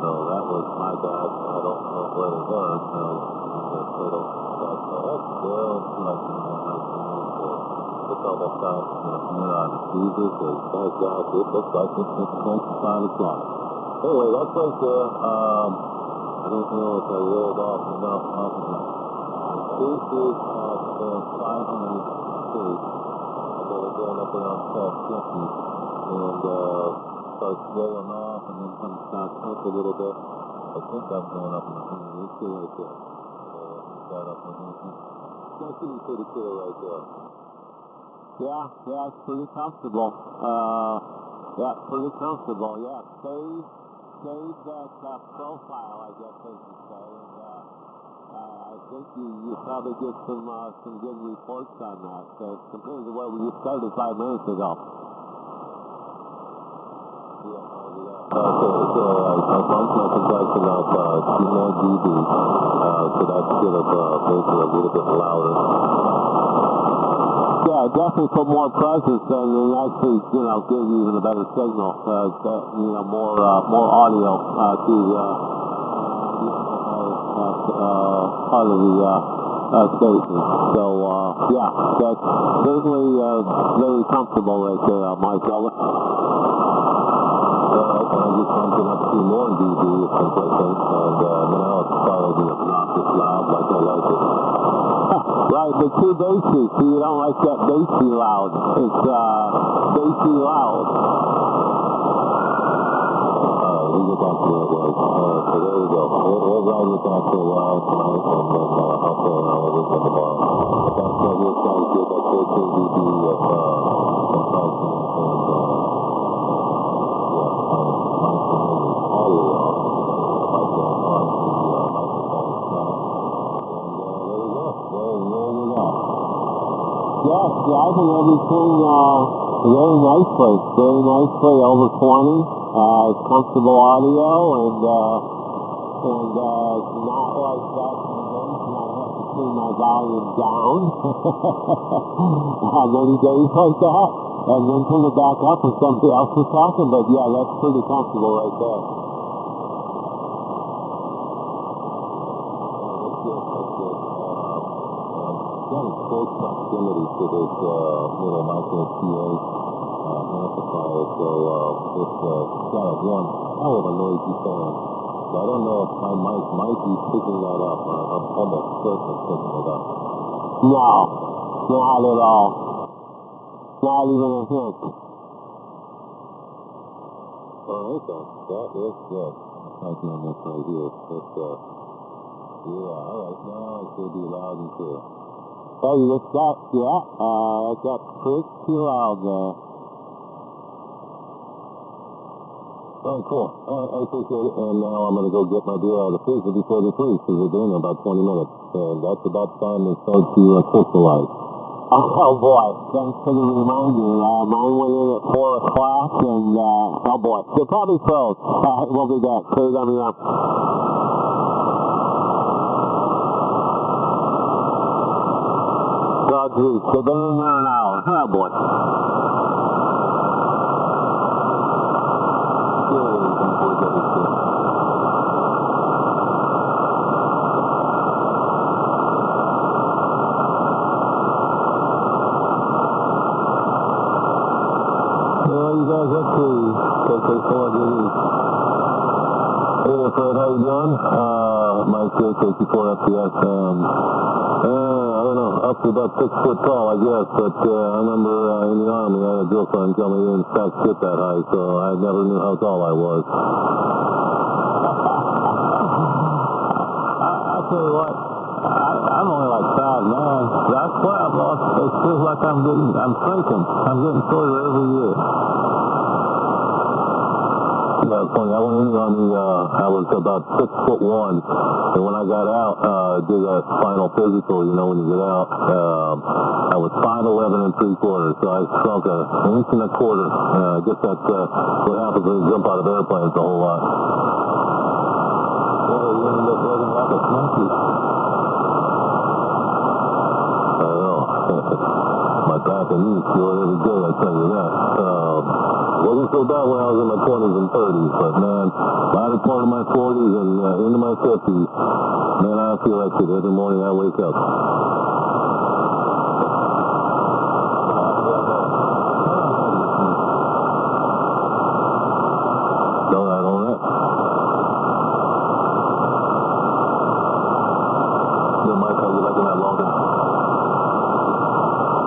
So that was my bad. I don't know where they were. So they don't. That's still it's almost time here on Jesus. Thank God. It looks like it's close to 5 o'clock. Anyway, that's right there. I don't know if I rolled off enough off of it. This is at 500 feet. We're going up around 1250 and starts rolling off and then comes back up a little bit. I think I'm going up in the corner. It's still right there. Start up in here. That's pretty cool right there. Yeah, it's pretty comfortable. Pretty comfortable. Yeah, save that profile, I guess I should say. I think you probably get some good reports on that compared to where we started 5 minutes ago. So I bumped my compression up 2 more dB, so that should have made it a little bit louder. Yeah, definitely put more presence and actually, give you even a better signal, more audio to part of the station. So, that's certainly very comfortable right there, my fella. I'm just bumping up 2 more dB compression, and now it's probably obnoxious loud like I like it. Right, but too bassy, so you don't like that bassy loud. It's bassy loud. We get back to it, right? So there we go. We'll ride it back for a while tonight, and then I'll play around with it on the bar. But that's what we're trying to get that 14 dB of compression, Yes, I think everything very nicely over 20. Comfortable audio and not like that convention. I have to turn my volume down. How many days like that? And then turn it back up when somebody else is talking, but yeah, that's pretty comfortable right there. Very close proximity to this little micro PA amplifier, so it's got one hell of a noisy sound. So I don't know if my mic might be picking that up. I'm almost certain it's picking it up. No, not at all. Not even a hint. Okay, that is good. I'm typing on this right here. It's, alright, now it should be loud and clear. Oh, you just got, it got pretty loud there. Oh, cool. I appreciate it. And now I'm going to go get my beer out of the freezer before they freeze, because they're doing in about 20 minutes. And that's about the time they start to crystallize. Oh, boy. Thanks for the reminder. Mine went in at 4 o'clock, and, oh, boy. They're probably froze. We'll be back. Stay on me up. Oh, geez, they've been in there an hour. Oh, boy. You guys, let's see. Hey, Fred, how you doing? Mike here, KC4 FTS. I don't know, up to about 6 foot tall, I guess, but I remember in the Army, I had a girlfriend tell me you didn't stack shit that high, so I never knew how tall I was. I'll tell you what, I'm only like 5'9". That's why I've lost, it feels like I'm shrinking. I'm getting shorter every year. Yeah, it's funny. I went in the Army, I was about 6'1", and when I got out, did a final physical, when you get out, I was 5'11 3/4, so I shrunk an inch and a quarter. I guess that's what happens when you jump out of airplanes a whole lot. Yeah, you ended up looking like a monkey. I know. My back and knees feel it every day, I tell you that. Wasn't so bad when I was in my 20s and 30s, but man, by the point out of my 40s and into my 50s. Man, I feel like it every morning I wake up. No, I don't know. Yeah, Mike, how you liking that longer?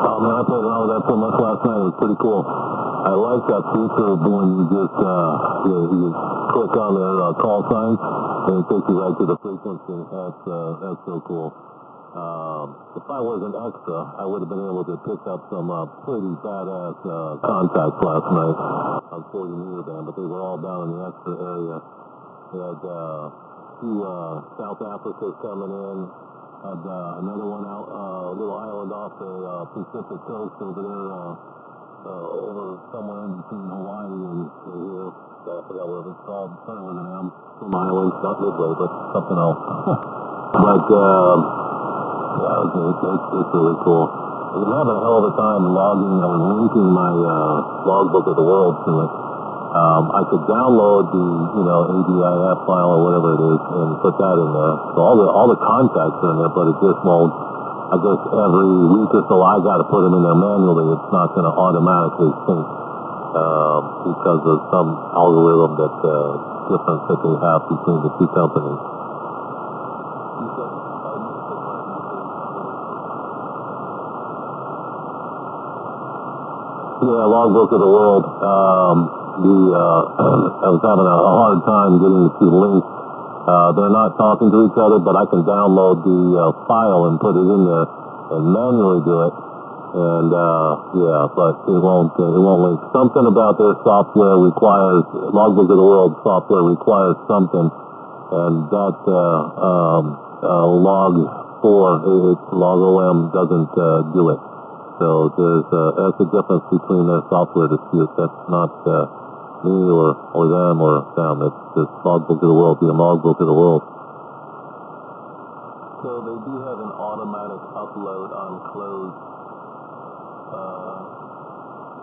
Oh man, I played around with that so much last night. It was pretty cool. I like that feature when you just you click on their call signs and it takes you right to the frequency. That's so cool. If I wasn't extra, I would have been able to pick up some pretty badass contacts last night on 40 meter band, but they were all down in the extra area. We had two South Africas coming in. Had another one out, a little island off the Pacific coast over there, over somewhere in between Hawaii and here. I forgot what it's called. Started with an M. Some islands, not Midway, but something else. But yeah, it's really cool. I've been having a hell of a time logging. I was linking my logbook of the world to it. I could download the, ADIF file or whatever it is and put that in there. So all the contacts are in there, but it just won't. I guess every week or so I got to put them in there manually. It's not going to automatically sync because of some algorithm difference that they have between the two companies. Yeah, logbook of the world. I was having a hard time getting the two links. They're not talking to each other, but I can download the file and put it in there and manually do it. And but it won't link. Something about their software requires logbook of the world software requires something, and that log 4, log OM doesn't do it. So that's the difference between their software disputes. That's not me or them or them. It's just logbook of the world being logbook of the world. So they do have an automatic upload on closed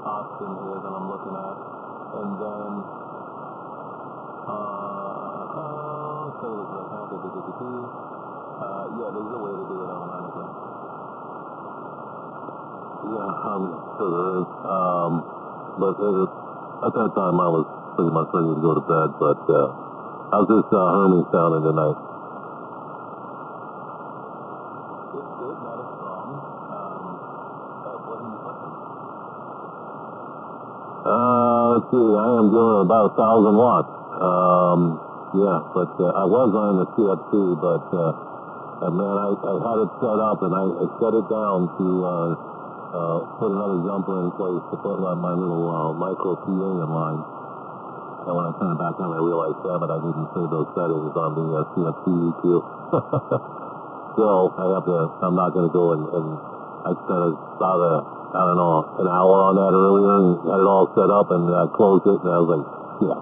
option here that I'm looking at. And then there's a way to do it automatically. Yeah, I'm sure there is. But at that time I was pretty much ready to go to bed, but how's this Hermes sounding tonight? It's good, not as strong. What are you putting? Let's see, I am doing about 1,000 watts. But I was running the CFC, but man, I had it set up and I set it down to put another jumper in place to put my little micro PA in line. And when I turned it back on, I realized, damn it, I didn't save those settings on the CFC EQ. So I'm not going to go and I spent about an hour on that earlier and had it all set up and I closed it and I was like, yeah,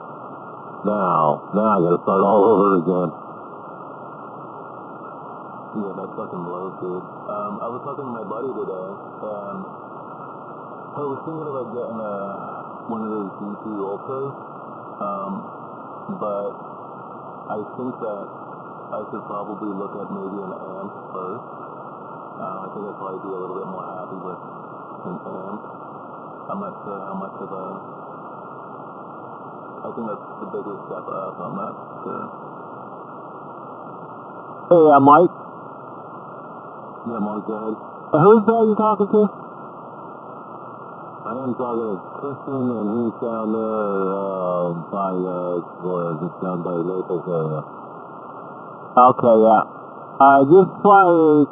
now I got to start all over again. Yeah, that fucking blows, dude. I was talking to my buddy today, and I was thinking about getting one of those GT Ultras, but I think that I should probably look at maybe an amp first. I think I'd probably be a little bit more happy with an amp. I'm not sure how much of I think that's the biggest step up, I'm not sure. Hey, Mike. Yeah, Mark, go ahead. Who's that you talking to? I am talking to Christian, and he's down there just down by Naples area. Okay, yeah.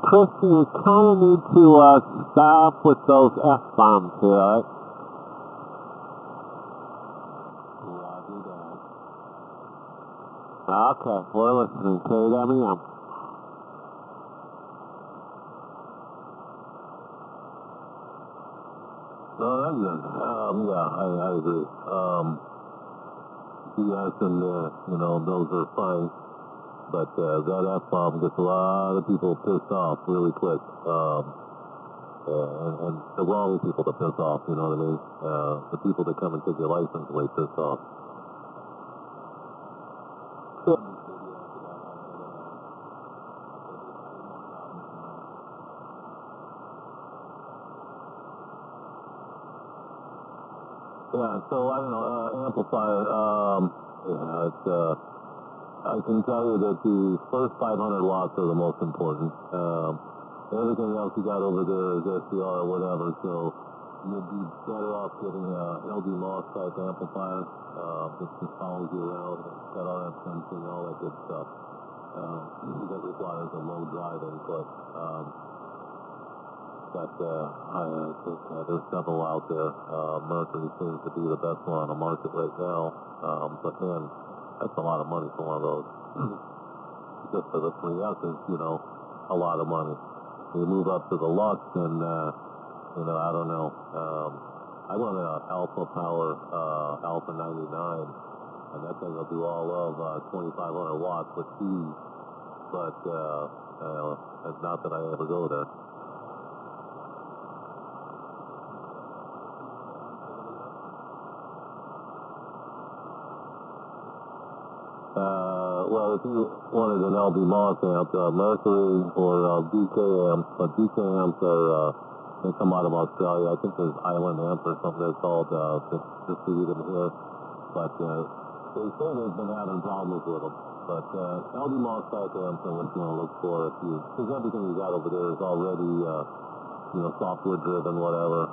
Christian, you kind of need to stop with those F-bombs here, alright? Roger that. Okay, we're listening. KWM. No, that's good. I agree. Yes, and those are fine. But that F-bomb gets a lot of people pissed off really quick. And the wrong people to piss off, you know what I mean? The people that come and take your license way pissed off. Yeah, so I don't know, amplifier, yeah, it's, I can tell you that the first 500 watts are the most important. Everything else you got over there is SWR or whatever, so you'd be better off getting a LD Moss type amplifier, that just follows you around, got RF sensing, all that good stuff. That requires a low drive input. There's several out there. Mercury seems to be the best one on the market right now. But man, that's a lot of money for one of those. Just for the 3S is, a lot of money. You move up to the Lux and, I don't know. I run an Alpha Power, Alpha 99, and that thing will do all of 2,500 watts with ease. But, it's not that I ever go there. Well, if you wanted an LB Moss amp, Mercury or DK amps, but DK amps are, they come out of Australia. I think there's Island Amp or something they're called, distribute them here. But they say they've been having problems with them. But LB Moss type amps are what you want to look for because everything you got over there is already, software driven, whatever.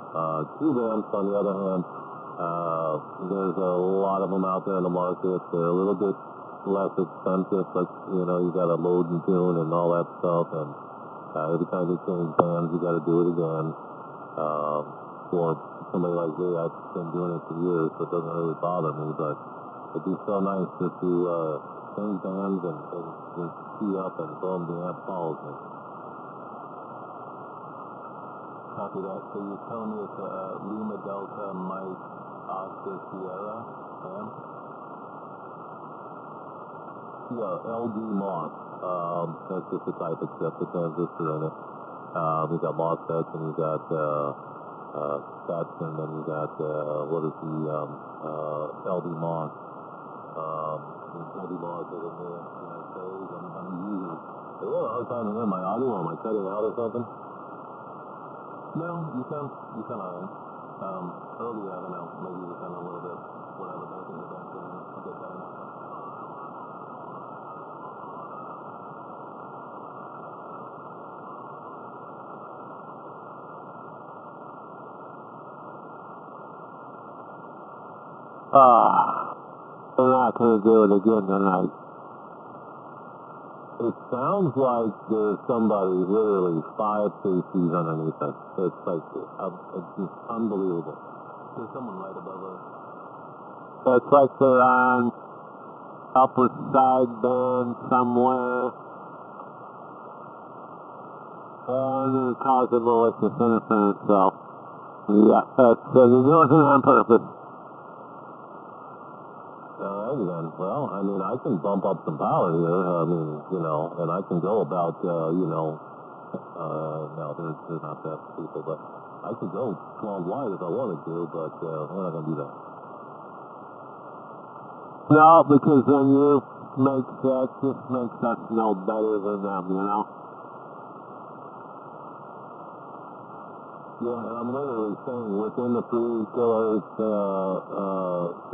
Cube amps, on the other hand, there's a lot of them out there in the market. They're a little bit less expensive, but you got to load and tune and all that stuff, and every time you change bands you got to do it again. For somebody like me, I've been doing it for years, so it doesn't really bother me, but it'd be so nice just to change bands and just key up and boom, the amp follows me. Copy that. So you're telling me it's a Lima Delta Mike Oscar Sierra amp? Yeah, LD Moss. That's just the type, except the transistor in it. You got MOSFETs, and you got FETs, and then you got what is the LD Moss? LD Moss is in there. I'm using it. I have a hard time hearing my audio. Am I cutting out or something? No, you sound alright. Earlier, I don't know, maybe you sound a little bit whatever, back in the background. I'll get better. I'm not going to do it again tonight. It sounds like there's somebody literally 5 safeties underneath us. It's like, it's just unbelievable. There's someone right above us. It's like they're on upper side band somewhere. And they're causing malicious interference, so yeah, they're doing it on purpose. Alrighty then. Well, I mean, I can bump up some power here. I mean, and I can go about, no, they're not that people, but I could go 12 wide if I wanted to, but we're not going to do that. No, because then that just makes us no better than them, Yeah, I'm literally saying within the 3 kilohertz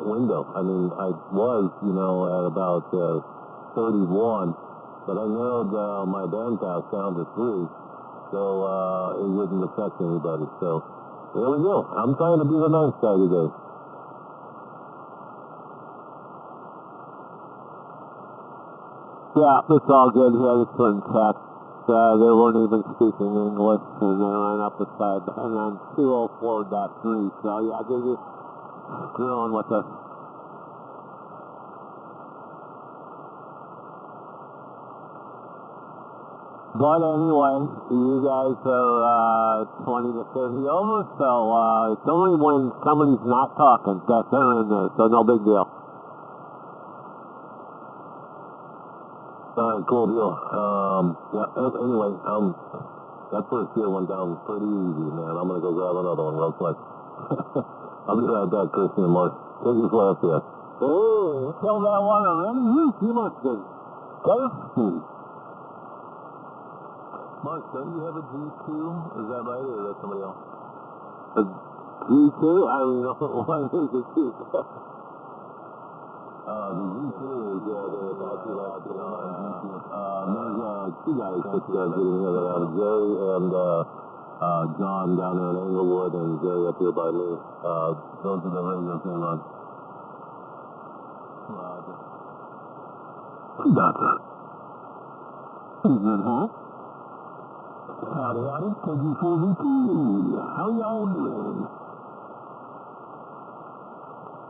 window. I mean, I was, at about 31, but I narrowed my bandpass down to 3, so it wouldn't affect anybody. So there we go. I'm trying to be the nice guy today. Yeah, it's all good here. I just couldn't check. They weren't even speaking English, and they ran up the side, and then 204.3, so yeah, they're just screwing with us. But anyway, you guys are 20 to 30 over, so it's only when somebody's not talking that they're in there, so no big deal. Alright, cool deal. Anyway, that first gear went down pretty easy, man. I'm gonna go grab another one real quick. I'll be right back, Christian and Mark. Take your left here. Oh, tell that one already? You must be thirsty. Mark, don't you have a G2? Is that right, or is that somebody else? A G2? I don't know what is a G2. The G2 is, they're about to last it on. There's two guys getting together. Jerry and John down there in Englewood, and Jerry up here by me. Those are the radios they run. Doctor. Good, huh? Howdy, howdy. KG4VT. How y'all doing?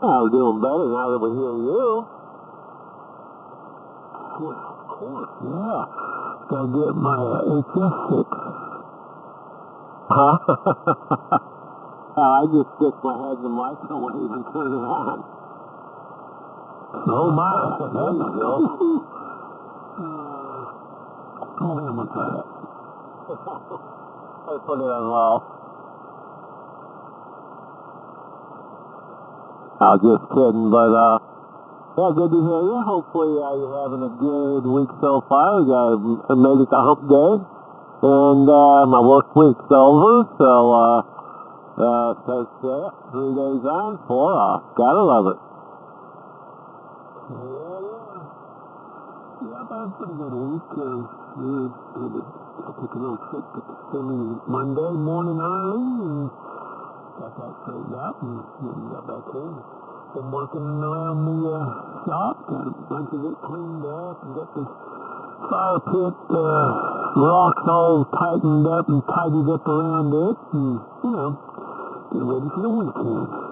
I'm doing better now that we hear you. Well, of course, yeah. Gotta get my HS6. Huh? I just stick my head in the microwave and turn it on. Oh my, there you go. Come here, what's that? I put it on low. I was just kidding, but yeah, good to hear you. Hopefully you're having a good week so far. I made it to hump day, and my work week's over, so says 3 days on, 4 off. Gotta love it. Yeah, but it's a pretty good week. I took a little trip to Kissimmee Monday morning early and got that straightened out and got back here. Been working around the shop, got a bunch of it cleaned up and got the fire pit rocks all tightened up and tidied up around it and, get ready for the weekend.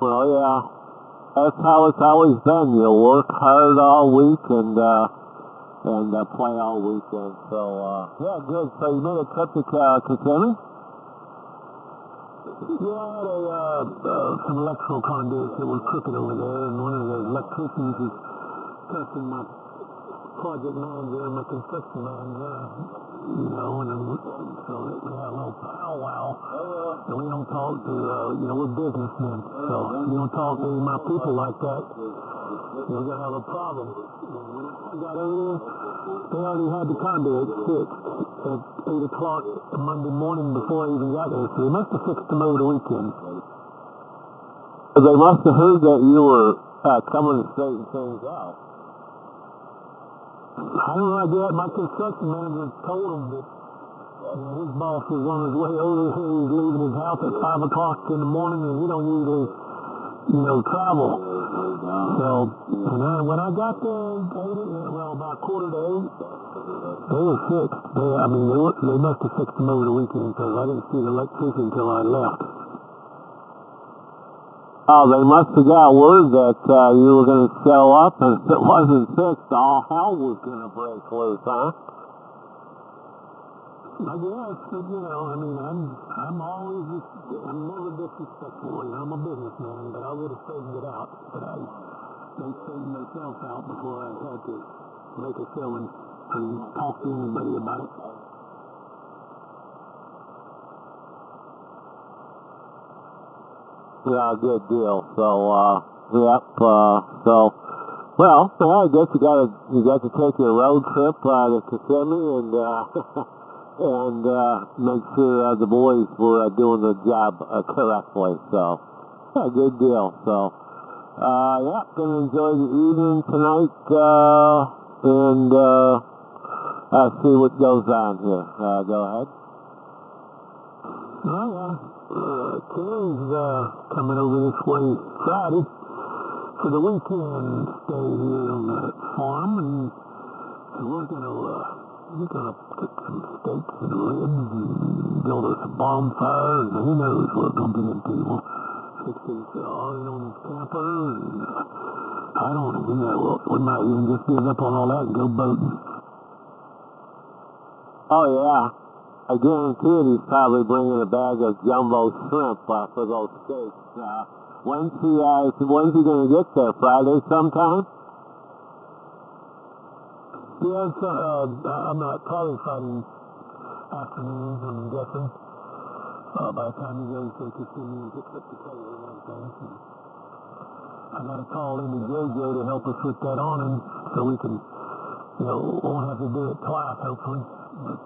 Well, yeah, that's how it's always been. You work hard all week and play all weekend. So, yeah, good. So you made a trip to Kissimmee? Yeah, I had some electrical conduits that were crooked over there, and one of the electricians is testing my project manager and my construction manager, and so we had a little powwow. So we don't talk to, we're businessmen, so you don't talk to my people like that. You're going to have a problem. When I got over there, they already had the conduit fixed at 8 o'clock Monday morning before I even got there, so they must have fixed them over the weekend. They must have heard that you were coming to straighten things out. I don't know, I guess my construction manager told him that his boss was on his way over here. He was leaving his house at 5 o'clock in the morning, and he don't usually, travel. So, when I got there, about 7:45, they were fixed. They must have fixed them over the weekend, because I didn't see the electrician until I left. Oh, they must have got word that you were going to show up, and if it wasn't fixed, all hell was going to break loose, huh? I guess, but, I'm never disrespectful. I'm a businessman, but I would have straightened it out. But they straightened themselves out before I had to make a showing and talk to anybody about it. Yeah, good deal. So, I guess you got to take your road trip to Kissimmee and make sure the boys were doing the job correctly. So, yeah, good deal. So, gonna enjoy the evening tonight and see what goes on here. Go ahead. Terry's coming over this way Friday for the weekend stay here on the farm, and we're gonna cook some steaks and ribs and build us a bonfire, and who knows what we're gonna get into. We'll fix his iron on his camper, and I don't know, we might even just give up on all that and go boating. Oh yeah. I guarantee he's probably bringing a bag of jumbo shrimp for those steaks. When's he going to get there? Friday sometime? Yeah, I'm not, probably Friday afternoon, I'm guessing. By the time he goes, they can send me and pick up the trailer and everything. I got to call into JoJo to help us put that on him so we can, won't have to do it twice, hopefully. But,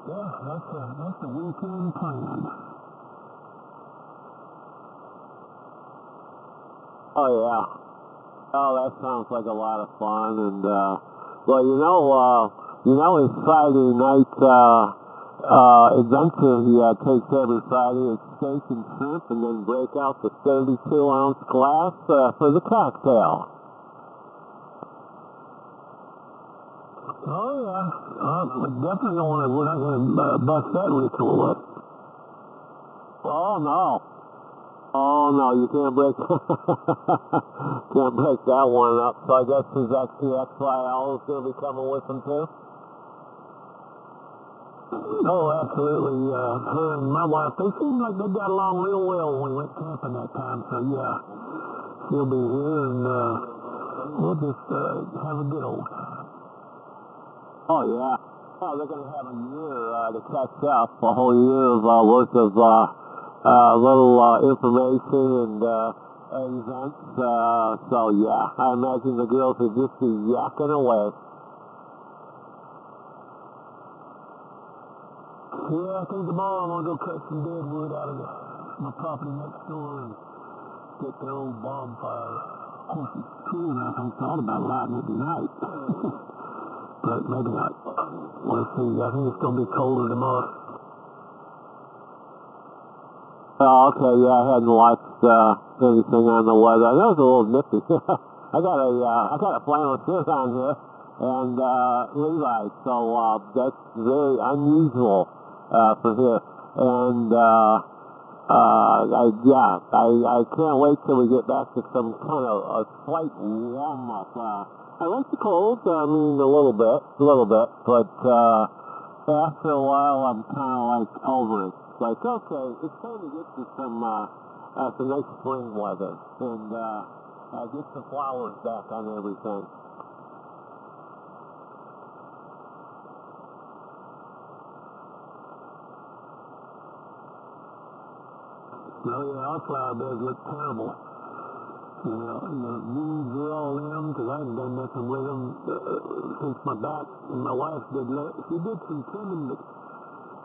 yeah, that's the weekend plan. Oh, yeah. Oh, that sounds like a lot of fun. And, well, his Friday night, adventure he takes every Friday is steak and shrimp and then break out the 32-ounce glass, for the cocktail. Oh, yeah. We definitely we're not going to bust that ritual up. Oh, no. Oh, no, you can't break, can't break that one up. So I guess his SWL is going to be coming with him, too? Oh, absolutely. Her and my wife, they seem like they got along real well when we went camping that time. So, yeah, she'll be here, and we'll just have a good old time. Oh, yeah. Oh, they're going to have a year to catch up, a whole year of worth of little information and events. So, yeah, I imagine the girls will just be yakking away. Yeah, I think tomorrow I'm going to go cut some dead wood out of my property next door and get the old bonfire. Of course, it's cool enough. I thought about lighting it tonight. But maybe not. We'll see. I think it's going to be colder tomorrow. Oh, okay, yeah, I hadn't watched anything on the weather. That was a little nippy. I got a flannel shirt on here and Levi, so that's very unusual for here. And I can't wait till we get back to some kind of a slight warm up. I like the cold, I mean a little bit, but after a while I'm kind of like over it. It's like, okay, it's time to get to some nice spring weather and get some flowers back on everything. Oh, yeah, our flower beds look terrible. The weeds are all in because I haven't done nothing with them since my back. And my wife she did some trimming, but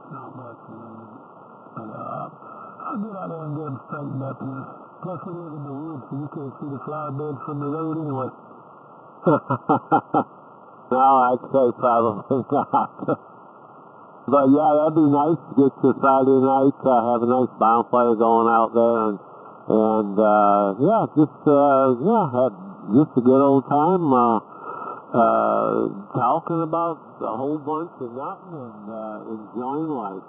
not much. But I'll get out there and get them straightened up here. Plus, we live in the woods, so you can't see the flower beds from the road anyway. No, I'd say probably not. But yeah, that'd be nice to get to Friday night, have a nice bonfire going out there, and have just a good old time, talking about a whole bunch of nothing and enjoying life.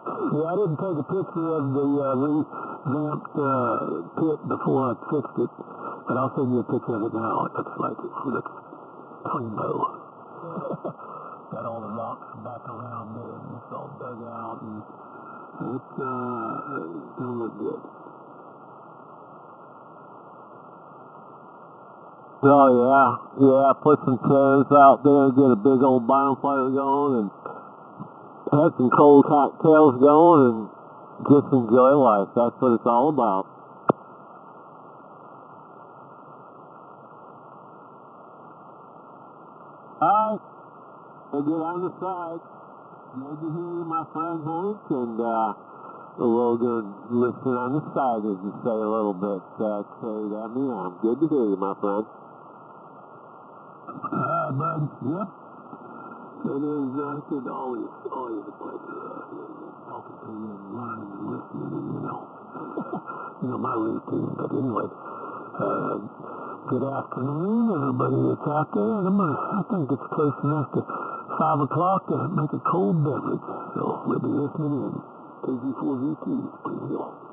Yeah, I didn't take a picture of the revamped pit before I fixed it, but I'll send you a picture of it now. It looks like it looks primo. Got all the rocks back around there, and it's all dug out, and it's gonna look good. Oh yeah, put some chairs out there, get a big old bonfire going, and have some cold cocktails going, and just enjoy life. That's what it's all about. Alright, we'll get on the side. Good to hear you, my friend Hank, and we'll go listen on the side, as you say, a little bit. Carry that me on. Good to hear you, my friend. Bud, yep. It is good, always a pleasure talking to you and learning and listening, and, my routine. But anyway, good afternoon, everybody that's out there. And I think it's close enough to 5 o'clock to make a cold beverage. So we'll be listening in. KG4VT, Spring Hill.